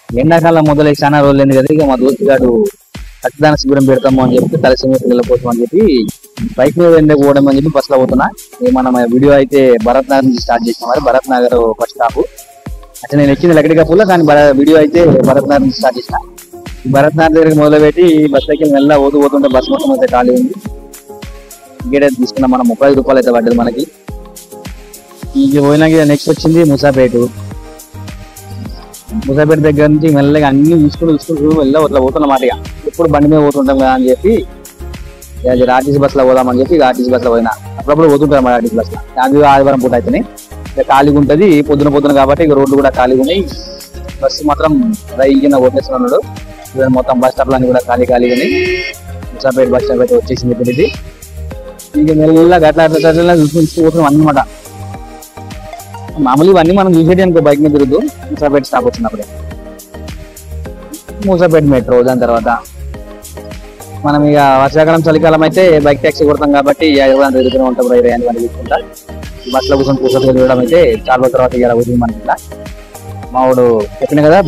ఎండాకాలం మొదలై చాలా రోజులైంది కదా, ఇక మా దోస్తు గారు రక్తదాన శిబిరం పెడతాము అని చెప్పి తలసీమ పిల్లల కోసం అని చెప్పి బైక్ మీద ఎండకు పోవడం అని చెప్పి బస్సులో పోతున్నా. మనం వీడియో అయితే భరత్ నగర్ నుంచి స్టార్ట్ చేసినాం. మరి భరత్ నగర్ బస్ స్టాప్ అంటే నేను ఎక్కింది లక్కడికప్పుల్లో, కానీ వీడియో అయితే భరత్ నగర్ నుంచి స్టార్ట్ చేసిన. భరత్ నగర్ దగ్గరికి మొదలుపెట్టి బస్ దగ్గర మెల్ల పోతుంటే బస్ మొత్తం అయితే ఖాళీ ఉంది. టికెట్ అయితే తీసుకున్నాం మనం, 35 రూపాయలు అయితే పడ్డది మనకి. ఇక పోయినాక నెక్స్ట్ వచ్చింది ముసాపేట దగ్గర నుంచి మెల్లగా అన్ని చూసుకుంటూ మెల్ల అట్లా పోతున్నమాట. ఇక ఎప్పుడు బండి మీద పోతుంటాం కదా అని చెప్పి ఆర్టీసీ బస్ లో పోదామని చెప్పి ఆర్టీసీ బస్ లో పోయినా. అప్పుడప్పుడు పోతుంటాం మరి ఆర్టీసీ బస్ లో. అది ఆదివారం పూట అయితేనే ఇక ఖాళీగా ఉంటుంది, పొద్దున కాబట్టి ఇక రోడ్లు కూడా ఖాళీగా ఉన్నాయి. బస్సు మాత్రం రైగిన కొట్టేస్తున్నాడు. మొత్తం బస్ స్టాప్ లన్నీ కూడా ఖాళీగా ఉన్నాయి. ముసాపేట బస్ స్టాప్ అయితే వచ్చేసింది ఇప్పుడు. ఇది ఇక మెల్లగా అట్లా చూసుకుంటూ అన్నమాట. మామూలుగా ఇవన్నీ మనం చూసేటి అనుకో బైక్ మీద తిరుగుతూ. ముసాపేట స్టాప్ వచ్చినప్పుడే ముసాపేట మెట్రో. దాని తర్వాత మనం ఇక వర్షాకాలం చలికాలం అయితే బైక్ ట్యాక్సీ కొడతాం కాబట్టి తిరుగుతూనే ఉంటాం. 20 మంది తీసుకుంటా బస్సులో కూర్చొని తిరగడం అయితే చాలా తర్వాత ఇక వచ్చింది మనకి. ఇట్లా మావాడు చెప్పిన కదా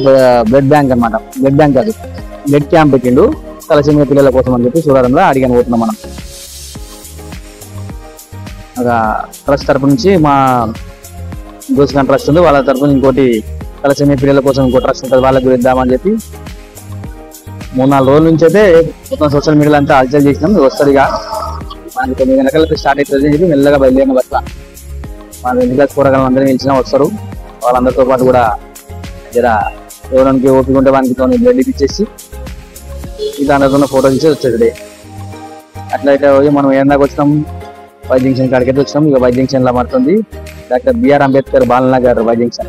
బ్లడ్ బ్యాంక్ అనమాట. బ్లడ్ బ్యాంక్ కాదు, బ్లడ్ క్యాంప్ పెట్టిండు తలసీమ పిల్లల కోసం అని చెప్పి చూడడంలో అడిగాను పోతున్నాం మనం. ఒక ట్రస్ట్ తరపు నుంచి మా దోస్కాన్ ట్రస్ట్ ఉంది, వాళ్ళ తరపున ఇంకోటి తలసీమ పిల్లల కోసం ఇంకో ట్రస్ట్ ఉంటుంది, వాళ్ళకి ఇద్దామని చెప్పి 3-4 రోజుల నుంచి అయితే మొత్తం సోషల్ మీడియాలో అంతా అల్చల్ చేసినాం. వస్తుంది ఇక మనకి 9 గంటలకు స్టార్ట్ అవుతుంది అని చెప్పి మెల్లగా బయలుదేరిన బస్తా. మన 2 క్లాస్ కూరగాయలు అందరినీ నిలిచినా వస్తారు. వాళ్ళందరితో పాటు కూడా జర ఎవరికి ఓపిక ఉంటే వానికి బ్లడ్ ఇచ్చేసి ఇది అందరితో ఫోటో తీసి వచ్చేది. అట్లయితే మనం ఏందాక వచ్చినాం, వై జంక్షన్ కాడికైతే వచ్చినాం. ఇక వై జంక్షన్ లో పడుతుంది doctor BR Ambedkar Balanagar Y junction.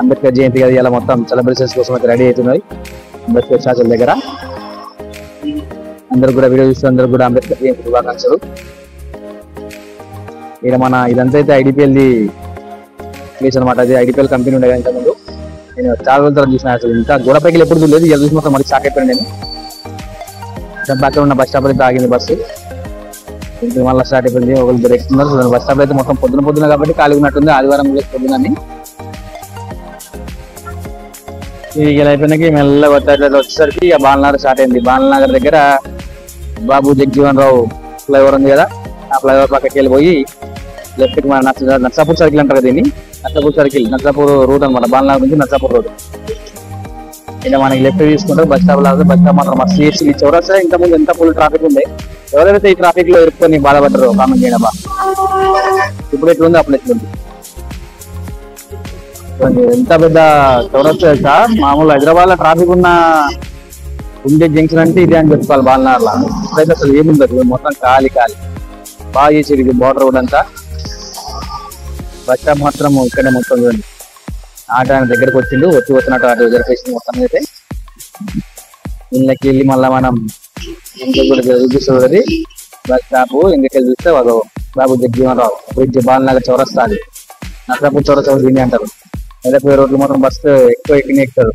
Ambedkar Jayanti కదా ఇలా మొత్తం సెలబ్రేషన్స్ కోసం అయితే రెడీ అవుతున్నాయి. అంబేద్కర్ శాసన దగ్గర అందరు కూడా వీడియో చూస్తూ అందరు కూడా అంబేద్కర్ జయంతి శుభాకాంక్షలు. ఇక్కడ మన ఇదంతా అయితే ఐడిపిఎల్ది ప్లేస్ అనమాట. అది ఐడిపిఎల్ కంపెనీ ఉండే ఇంత ముందు. నేను చాలా రోజుల తర్వాత చూసిన, అసలు ఇంకా గోడపైకి ఎప్పుడు చూడలేదు. ఇలా చూసి మొత్తం మళ్ళీ షాక్ అయిపోయాను నేను. పక్కన ఉన్న బస్ స్టాప్ అయితే ఆగింది బస్సు, మళ్ళీ స్టార్ట్ అయిపోయింది. ఒకళ్ళు ఎక్కుతున్నారు. బస్ స్టాప్ అయితే మొత్తం పొద్దున కాబట్టి ఖాళీ ఉన్నట్టుంది. ఆదివారం పొద్దునని ఇలా అయిపోయినాక మెల్ల వచ్చేసరికి ఇక బాలనగర్ స్టార్ట్ అయింది. బాలనగర్ దగ్గర బాబు జగజీవన్ రావు ఫ్లైఓవర్ ఉంది కదా, ఆ ఫ్లైఓవర్ పక్కకి వెళ్ళిపోయి లెఫ్ట్ కి మన నర్సాపూర్ సర్కిల్ అంటారు కదా దీన్ని. నర్సాపూర్ రూట్ అనమాట. బాలనగర్ నుంచి నర్సాపూర్ రోడ్. ఇలా మనకి లెఫ్ట్ తీసుకుంటారు బస్ స్టాప్ లాగా. బస్ స్టాప్ మాత్రం మస్తు చేసి చౌరస్తా ఇంత ముందు ఎంత ఫుల్ ట్రాఫిక్ ఉంది. ఎవరైతే ఈ ట్రాఫిక్ లో ఇరుక్కొని బాధపడ్డారు కామెంట్ చేయడం. ఇప్పుడు ఎట్లుంది అప్పుడు ఎట్లుంది. ఎంత పెద్ద చౌరస్తా. మామూలు హైదరాబాద్ లో ట్రాఫిక్ ఉండే జంక్షన్ అంటే ఇదే అని చెప్పుకోవాలి. బాలనగర్లో ఇప్పుడైతే అసలు ఏముండదు, మొత్తం ఖాళీ బాగా చేసేది. ఇది బోర్డర్ రోడ్ అంతా. బస్ స్టాప్ మాత్రం ఇక్కడే మొత్తం చూడండి. ఆటో ఆయన దగ్గరకు వచ్చినట్టు ఆటో రిజర్వేషన్ మొత్తం అయితే ఇళ్ళకి వెళ్ళి మళ్ళీ మనం ఇంకా కూడా చూపిస్తుంది బస్ స్టాప్. ఇంకెళ్ళి చూస్తే బాబు జగజీవన్ రావు బ్రిడ్జ్ బాలనగర్ చౌరస్తా. అది నర్సాపూర్ చౌరస్తా దీన్ని అంటారు. వెళ్ళిపోయే రోడ్లు మాత్రం బస్సు ఎక్కువ ఎక్కుతారు.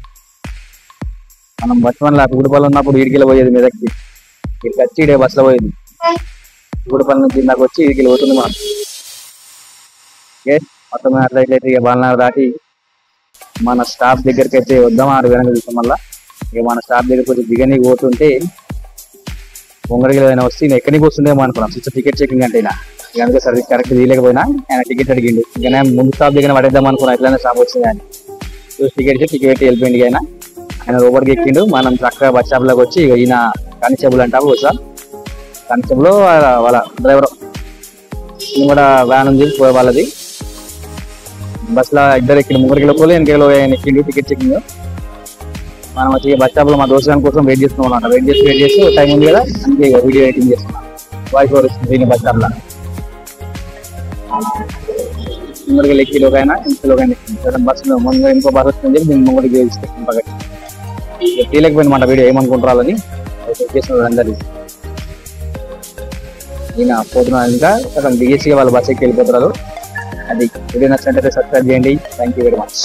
మనం బస్సులో గుడిపల్లి ఉన్నప్పుడు ఈడికెళ్ళి పోయేది మీదకి. ఇక్కడికి వచ్చి ఇడే బస్సులో పోయేది. గుడిపల్లి నుంచి నాకు వచ్చి ఈడికెళ్ళి పోతుంది మనం. ఓకే మొత్తం అట్లయితే ఇక బాలనగర్ దాటి మన స్టాప్ దగ్గరికి అయితే వద్దాం. 6 వెనక చూస్తాం. మళ్ళీ ఇక మన స్టాప్ దగ్గరికి వచ్చి దిగనీకి పోతుంటే పొంగడికి ఏదైనా వస్తే నేను ఎక్కడికి వస్తుందేమో అనుకున్నాం. టికెట్ చెకింగ్ అంటే కనుక సరే కరెక్ట్ తీయలేకపోయినా ఆయన టికెట్ అడిగిండు. ఇక నేను ముందు స్టాప్ దగ్గర పడేద్దాం అనుకున్నా. ఎట్లయినా స్టాప్ వచ్చింది అని టికెట్ వెళ్ళిపోయింది. ఆయన లోపలికి ఎక్కిండు. మనం చక్కగా బస్ స్టాప్ లోకి వచ్చి ఇక ఈయన కానిస్టేబుల్ అంటాము సార్. కానిస్టేబుల్ వాళ్ళ డ్రైవర్ ఈయన కూడా వ్యాన్ ఉంది వాళ్ళది. బస్ లో ఇద్దరు ఎక్కిండు. 3 కిలోలు ఎనిమిది ఆయన ఎక్కిండు టికెట్ చెకింగ్. మనం వచ్చి బస్ స్టాప్ లో మా దోస్తు కోసం వెయిట్ చేస్తున్నాం అన్నమాట. వెయిట్ చేసి టైం ఉంది కదా అందుకే వీడియో ఎడిటింగ్ చేస్తున్నాం. వాయిస్ ఓవర్ ఇస్తుంది బస్ స్టాప్ లో. 3 కిలోకి అయినా ఇంట్లోకైనా బస్సు ముందు ఇంకో బస్ వస్తుంది. దీన్ని ముందుకు తీసుకొస్తాం పక్కకి. తీయలేకపోయినమాట వీడియో ఏమనుకుంటారని చేస్తున్నారు అందరికీ. ఈయన పోతున్నారు. ఇంకా అక్కడ దిగేసి వాళ్ళ బస్ ఎక్కి వెళ్ళిపోతున్నారు. అది వీడియో నచ్చినట్లయితే సబ్స్క్రైబ్ చేయండి. Thank you very much.